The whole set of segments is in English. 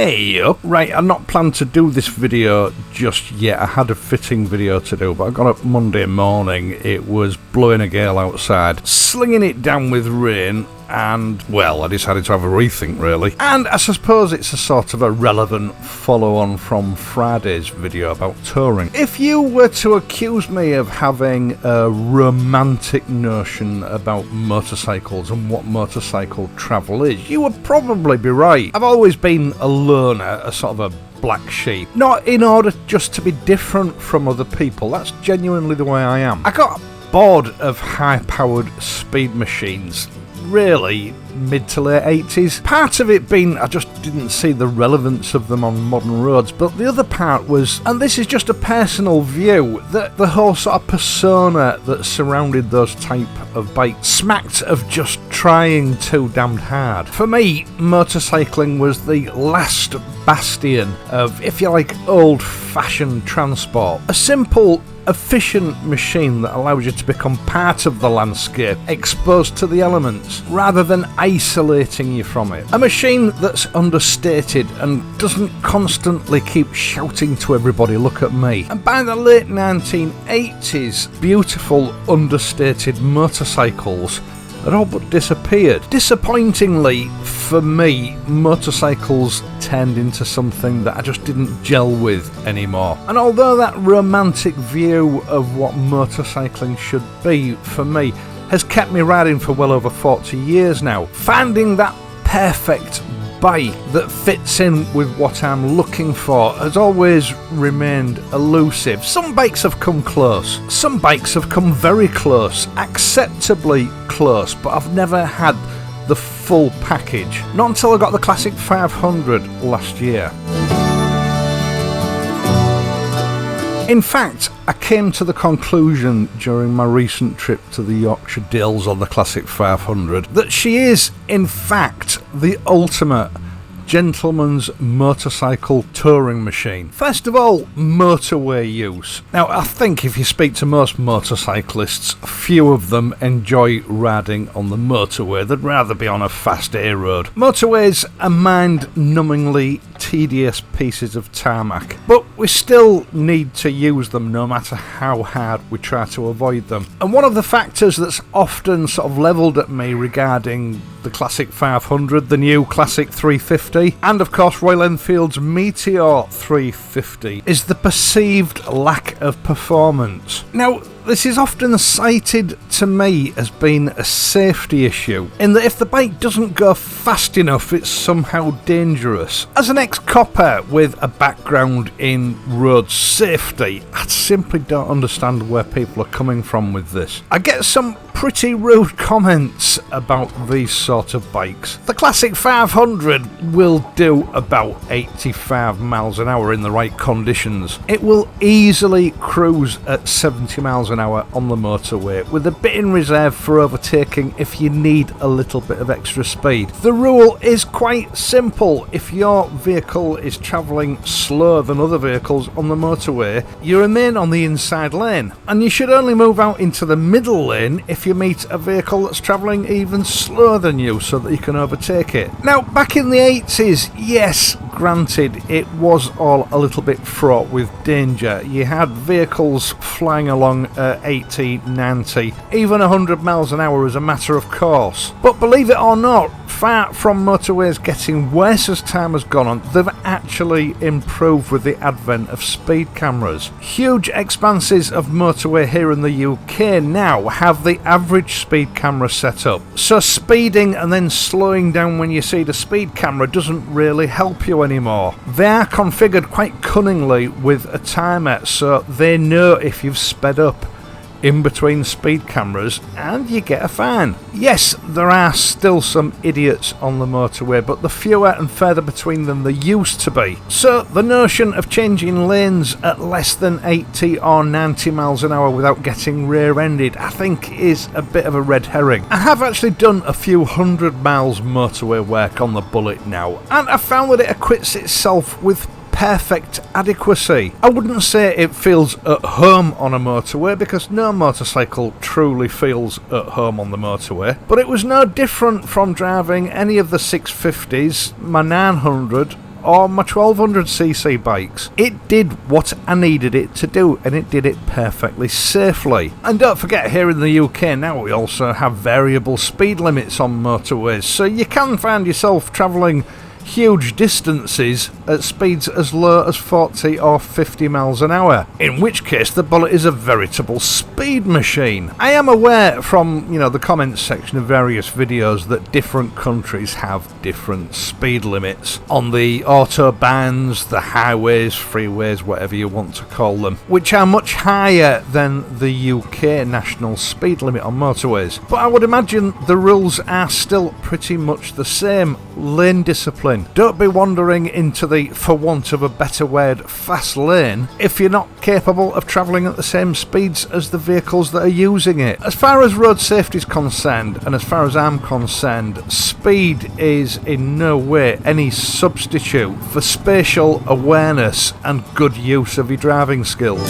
Hey up. Right, I'm not planned to do this video just yet. I had a fitting video to do, but I got up Monday morning, it was blowing a gale outside, slinging it down with rain, and, well, I decided to have a rethink, really. And I suppose it's a sort of a relevant follow-on from Friday's video about touring. If you were to accuse me of having a romantic notion about motorcycles and what motorcycle travel is, you would probably be right. I've always been a loner, a sort of a black sheep. Not in order just to be different from other people, that's genuinely the way I am. I got bored of high-powered speed machines, really, mid to late 80s. Part of it being I just didn't see the relevance of them on modern roads, but the other part was, and this is just a personal view, that the whole sort of persona that surrounded those type of bikes smacked of just trying too damned hard. For me, motorcycling was the last bastion of, if you like, old-fashioned transport. A simple, efficient machine that allows you to become part of the landscape, exposed to the elements, rather than isolating you from it. A machine that's understated and doesn't constantly keep shouting to everybody, look at me. And by the late 1980s, beautiful, understated motorcycles had all but disappeared. Disappointingly, for me, motorcycles turned into something that I just didn't gel with anymore. And although that romantic view of what motorcycling should be, for me, has kept me riding for well over 40 years now, finding that perfect bike that fits in with what I'm looking for has always remained elusive. Some bikes have come close, some bikes have come very close, acceptably close, but I've never had the full package. Not until I got the Classic 500 last year. In fact, I came to the conclusion during my recent trip to the Yorkshire Dales on the Classic 500 that she is, in fact, the ultimate gentleman's motorcycle touring machine. First of all, Motorway Use. Now, I think if you speak to most motorcyclists, few of them enjoy riding on the motorway. They'd rather be on a fast A road. Motorways are mind-numbingly tedious pieces of tarmac, but we still need to use them no matter how hard we try to avoid them. And one of the factors that's often sort of levelled at me regarding the Classic 500, the new Classic 350, and of course Royal Enfield's Meteor 350, is the perceived lack of performance. Now, this is often cited to me as being a safety issue, in that if the bike doesn't go fast enough, it's somehow dangerous. As an ex-copper with a background in road safety, I simply don't understand where people are coming from with this. I get some pretty rude comments about these sort of bikes. The Classic 500 will do about 85 miles an hour in the right conditions. It will easily cruise at 70 miles an hour on the motorway, with a bit in reserve for overtaking if you need a little bit of extra speed. The rule is quite simple. If your vehicle is travelling slower than other vehicles on the motorway, you remain on the inside lane, and you should only move out into the middle lane if you meet a vehicle that's travelling even slower than you so that you can overtake it. Now, back in the 80s, yes, granted, it was all a little bit fraught with danger. You had vehicles flying along at 80, 90, even 100 miles an hour as a matter of course. But believe it or not, far from motorways getting worse as time has gone on, they've actually improved with the advent of speed cameras. Huge expanses of motorway here in the UK now have the average speed camera set up. So speeding and then slowing down when you see the speed camera doesn't really help you anymore. They are configured quite cunningly with a timer, so they know if you've sped up in between speed cameras, and you get a fine. Yes, there are still some idiots on the motorway, but the fewer and further between them there used to be. So the notion of changing lanes at less than 80 or 90 miles an hour without getting rear-ended, I think is a bit of a red herring. I have actually done a few 100 miles motorway work on the Bullet now, and I found that it acquits itself with perfect adequacy. I wouldn't say it feels at home on a motorway, because no motorcycle truly feels at home on the motorway, but it was no different from driving any of the 650s, my 900, or my 1200cc bikes. It did what I needed it to do, and it did it perfectly safely. And don't forget, here in the UK now we also have variable speed limits on motorways, so you can find yourself travelling huge distances at speeds as low as 40 or 50 miles an hour, in which case the Bullet is a veritable speed machine. I am aware from, the comments section of various videos that different countries have different speed limits on the autobahns, the highways, freeways, whatever you want to call them, which are much higher than the UK national speed limit on motorways. But I would imagine the rules are still pretty much the same. Lane discipline. Don't be wandering into the, for want of a better word, fast lane if you're not capable of travelling at the same speeds as the vehicles that are using it. As far as road safety is concerned, and as far as I'm concerned, speed is in no way any substitute for spatial awareness and good use of your driving skills.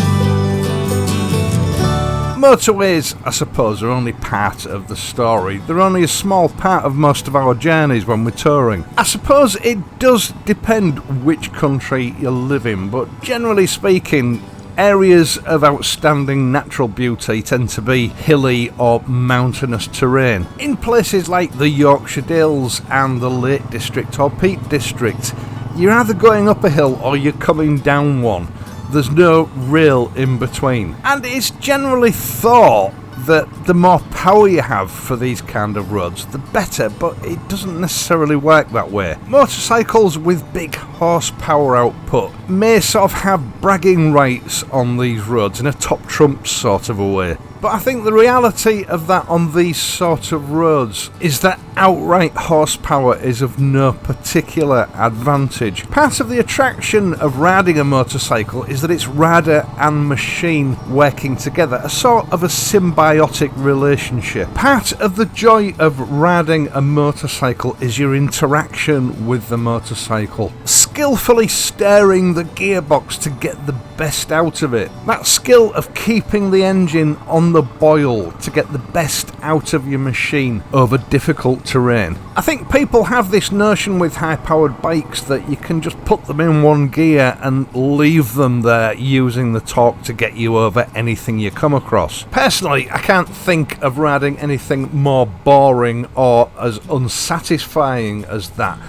Motorways, I suppose, are only part of the story. They're only a small part of most of our journeys when we're touring. I suppose it does depend which country you live in, but generally speaking, areas of outstanding natural beauty tend to be hilly or mountainous terrain. In places like the Yorkshire Dales and the Lake District or Peak District, you're either going up a hill or you're coming down one. There's no real in between. And it's generally thought that the more power you have for these kind of roads, the better, but it doesn't necessarily work that way. Motorcycles with big horsepower output may sort of have bragging rights on these roads in a top trump sort of a way. But I think the reality of that on these sort of roads is that outright horsepower is of no particular advantage. Part of the attraction of riding a motorcycle is that it's rider and machine working together, a sort of a symbiotic relationship. Part of the joy of riding a motorcycle is your interaction with the motorcycle, skillfully steering the gearbox to get the best out of it. That skill of keeping the engine on the boil to get the best out of your machine over difficult terrain. I think people have this notion with high-powered bikes that you can just put them in one gear and leave them there using the torque to get you over anything you come across. Personally, I can't think of riding anything more boring or as unsatisfying as that.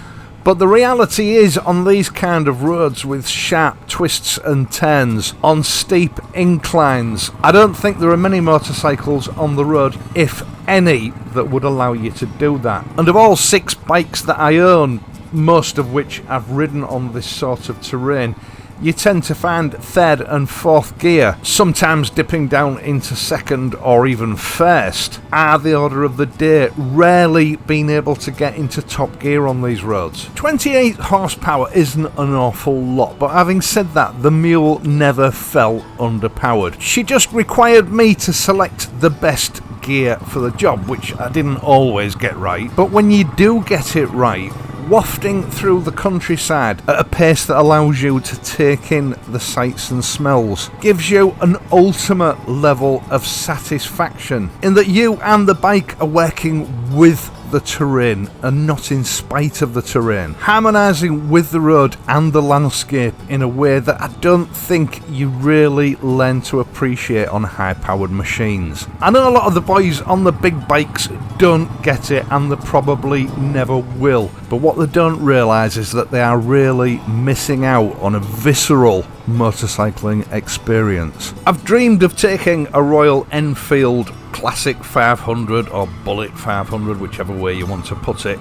But the reality is, on these kind of roads with sharp twists and turns, on steep inclines, I don't think there are many motorcycles on the road, if any, that would allow you to do that. And of all 6 bikes that I own, most of which I've ridden on this sort of terrain, you tend to find 3rd and 4th gear, sometimes dipping down into 2nd or even 1st, are the order of the day, rarely being able to get into top gear on these roads. 28 horsepower isn't an awful lot, but having said that, the mule never felt underpowered. She just required me to select the best gear for the job, which I didn't always get right, but when you do get it right, wafting through the countryside at a pace that allows you to take in the sights and smells gives you an ultimate level of satisfaction in that you and the bike are working with the terrain and not in spite of the terrain, harmonising with the road and the landscape in a way that I don't think you really learn to appreciate on high-powered machines. I know a lot of the boys on the big bikes don't get it, and they probably never will, but what they don't realise is that they are really missing out on a visceral motorcycling experience. I've dreamed of taking a Royal Enfield Classic 500 or Bullet 500, whichever way you want to put it,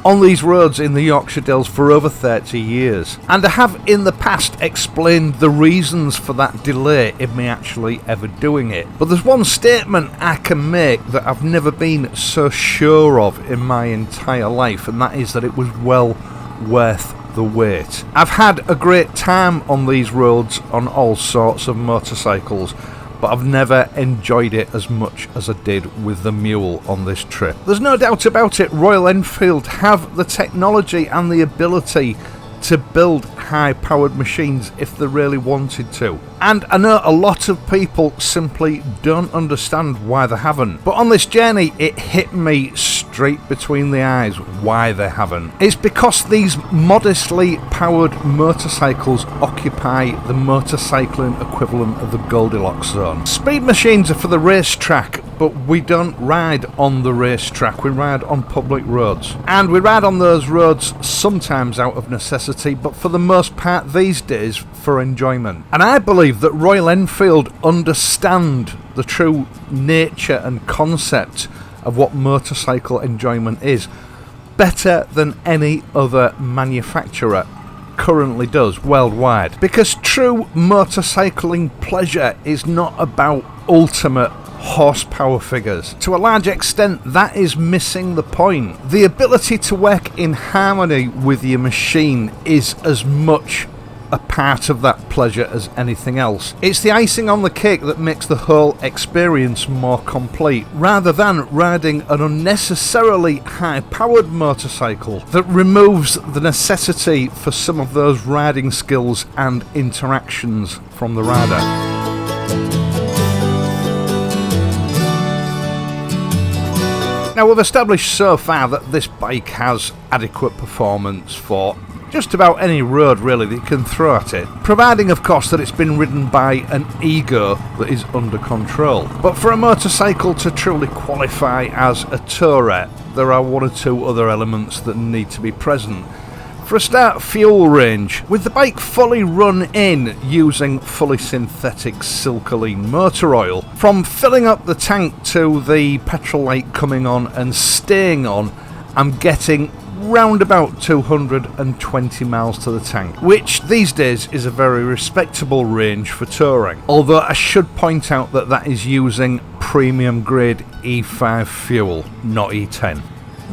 on these roads in the Yorkshire Dales for over 30 years, and I have in the past explained the reasons for that delay in me actually ever doing it. But there's one statement I can make that I've never been so sure of in my entire life, and that is that it was well worth the wait. I've had a great time on these roads on all sorts of motorcycles, but I've never enjoyed it as much as I did with the mule on this trip. There's no doubt about it, Royal Enfield have the technology and the ability to build high-powered machines if they really wanted to. And I know a lot of people simply don't understand why they haven't. But on this journey, it hit me straight between the eyes why they haven't. It's because these modestly powered motorcycles occupy the motorcycling equivalent of the Goldilocks zone. Speed machines are for the racetrack, but we don't ride on the racetrack, we ride on public roads. And we ride on those roads sometimes out of necessity, but for the most part these days for enjoyment. And I believe that Royal Enfield understand the true nature and concept of what motorcycle enjoyment is better than any other manufacturer currently does worldwide. Because true motorcycling pleasure is not about ultimate horsepower figures. To a large extent, that is missing the point. The ability to work in harmony with your machine is as much a part of that pleasure as anything else. It's the icing on the cake that makes the whole experience more complete, rather than riding an unnecessarily high-powered motorcycle that removes the necessity for some of those riding skills and interactions from the rider. Now, we've established so far that this bike has adequate performance for just about any road really that you can throw at it, providing of course that it's been ridden by an ego that is under control. But for a motorcycle to truly qualify as a tourer, there are one or two other elements that need to be present. For a start, fuel range. With the bike fully run in using fully synthetic Silcoline motor oil, from filling up the tank to the petrol light coming on and staying on, I'm getting round about 220 miles to the tank, which these days is a very respectable range for touring. Although I should point out that that is using premium grade E5 fuel, not E10.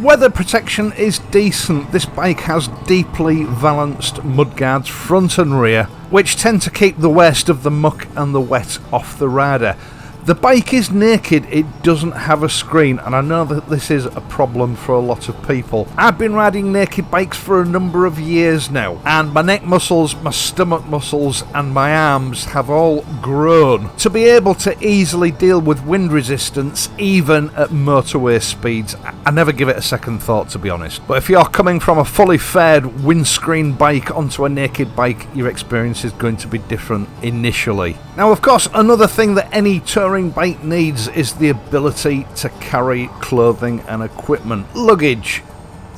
Weather protection is decent. This bike has deeply valanced mudguards front and rear, which tend to keep the worst of the muck and the wet off the rider. The bike is naked, it doesn't have a screen, and I know that this is a problem for a lot of people. I've been riding naked bikes for a number of years now, and my neck muscles, my stomach muscles and my arms have all grown to be able to easily deal with wind resistance even at motorway speeds. I never give it a second thought, to be honest. But if you're coming from a fully fared windscreen bike onto a naked bike, your experience is going to be different initially. Now, of course, another thing that any touring bike needs is the ability to carry clothing and equipment. Luggage.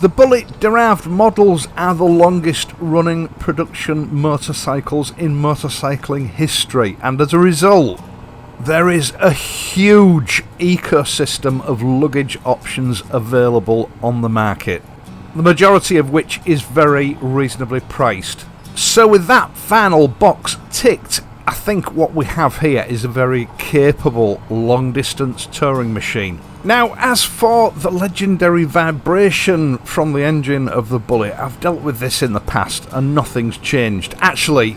The Bullet-derived models are the longest running production motorcycles in motorcycling history, and as a result, there is a huge ecosystem of luggage options available on the market, the majority of which is very reasonably priced. So with that final box ticked, I think what we have here is a very capable long-distance touring machine. Now, as for the legendary vibration from the engine of the Bullet, I've dealt with this in the past and nothing's changed. Actually,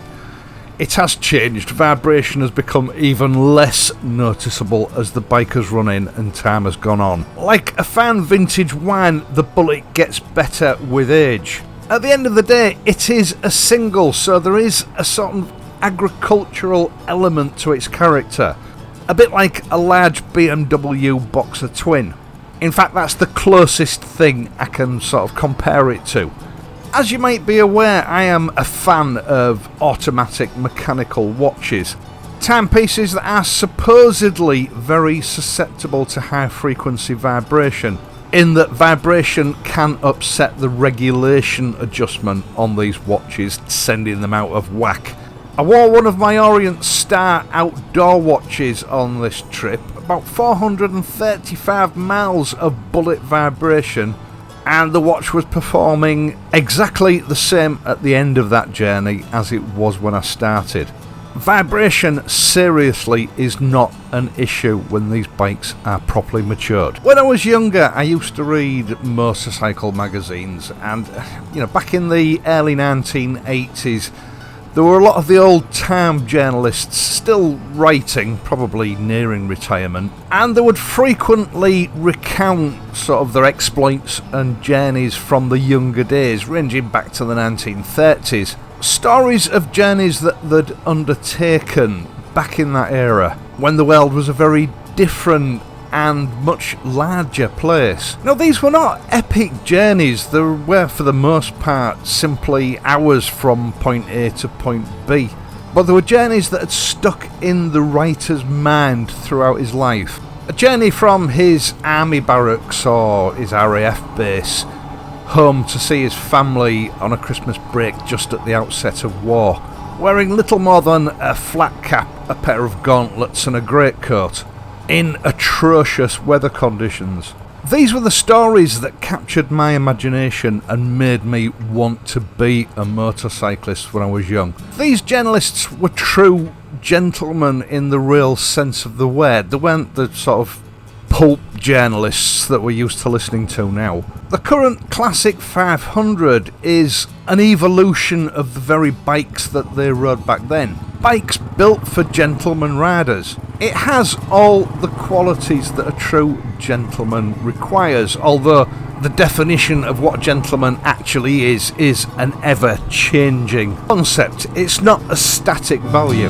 it has changed. Vibration has become even less noticeable as the bike has run in and time has gone on. Like a fine vintage wine, the Bullet gets better with age. At the end of the day, it is a single, so there is a sort of agricultural element to its character, a bit like a large BMW Boxer twin. In fact, that's the closest thing I can sort of compare it to. As you might be aware, I am a fan of automatic mechanical watches, timepieces that are supposedly very susceptible to high frequency vibration, in that vibration can upset the regulation adjustment on these watches, sending them out of whack. I wore one of my Orient Star outdoor watches on this trip, about 435 miles of Bullet vibration, and the watch was performing exactly the same at the end of that journey as it was when I started. Vibration seriously is not an issue when these bikes are properly matured. When I was younger, I used to read motorcycle magazines, and back in the early 1980s, there were a lot of the old-time journalists still writing, probably nearing retirement, and they would frequently recount sort of their exploits and journeys from the younger days, ranging back to the 1930s. Stories of journeys that they'd undertaken back in that era, when the world was a very different and much larger place. Now, these were not epic journeys, they were for the most part simply hours from point A to point B. But they were journeys that had stuck in the writer's mind throughout his life. A journey from his army barracks or his RAF base home to see his family on a Christmas break just at the outset of war, wearing little more than a flat cap, a pair of gauntlets and a greatcoat, in atrocious weather conditions. These were the stories that captured my imagination and made me want to be a motorcyclist when I was young. These journalists were true gentlemen in the real sense of the word. They weren't the sort of pulp journalists that we're used to listening to now. The current Classic 500 is an evolution of the very bikes that they rode back then. Bikes built for gentleman riders. It has all the qualities that a true gentleman requires, although the definition of what gentleman actually is an ever-changing concept. It's not a static value.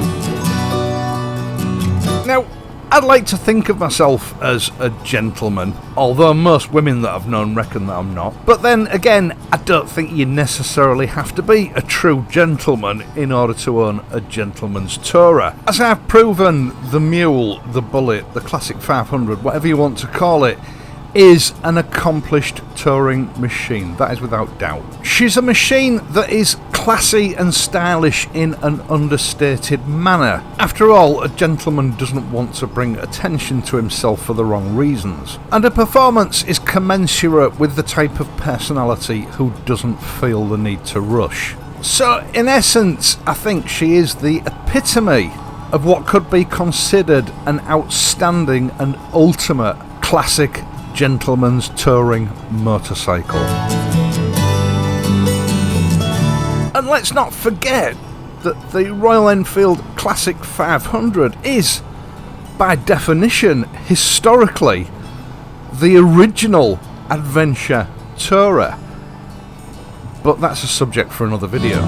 Now, I'd like to think of myself as a gentleman, although most women that I've known reckon that I'm not. But then again, I don't think you necessarily have to be a true gentleman in order to own a gentleman's tourer. As I've proven, the Mule, the Bullet, the Classic 500, whatever you want to call it, is an accomplished touring machine, that is without doubt. She's a machine that is classy and stylish in an understated manner. After all, a gentleman doesn't want to bring attention to himself for the wrong reasons. And her performance is commensurate with the type of personality who doesn't feel the need to rush. So, in essence, I think she is the epitome of what could be considered an outstanding and ultimate classic gentleman's touring motorcycle. And let's not forget that the Royal Enfield Classic 500 is, by definition, historically, the original adventure tourer. But that's a subject for another video.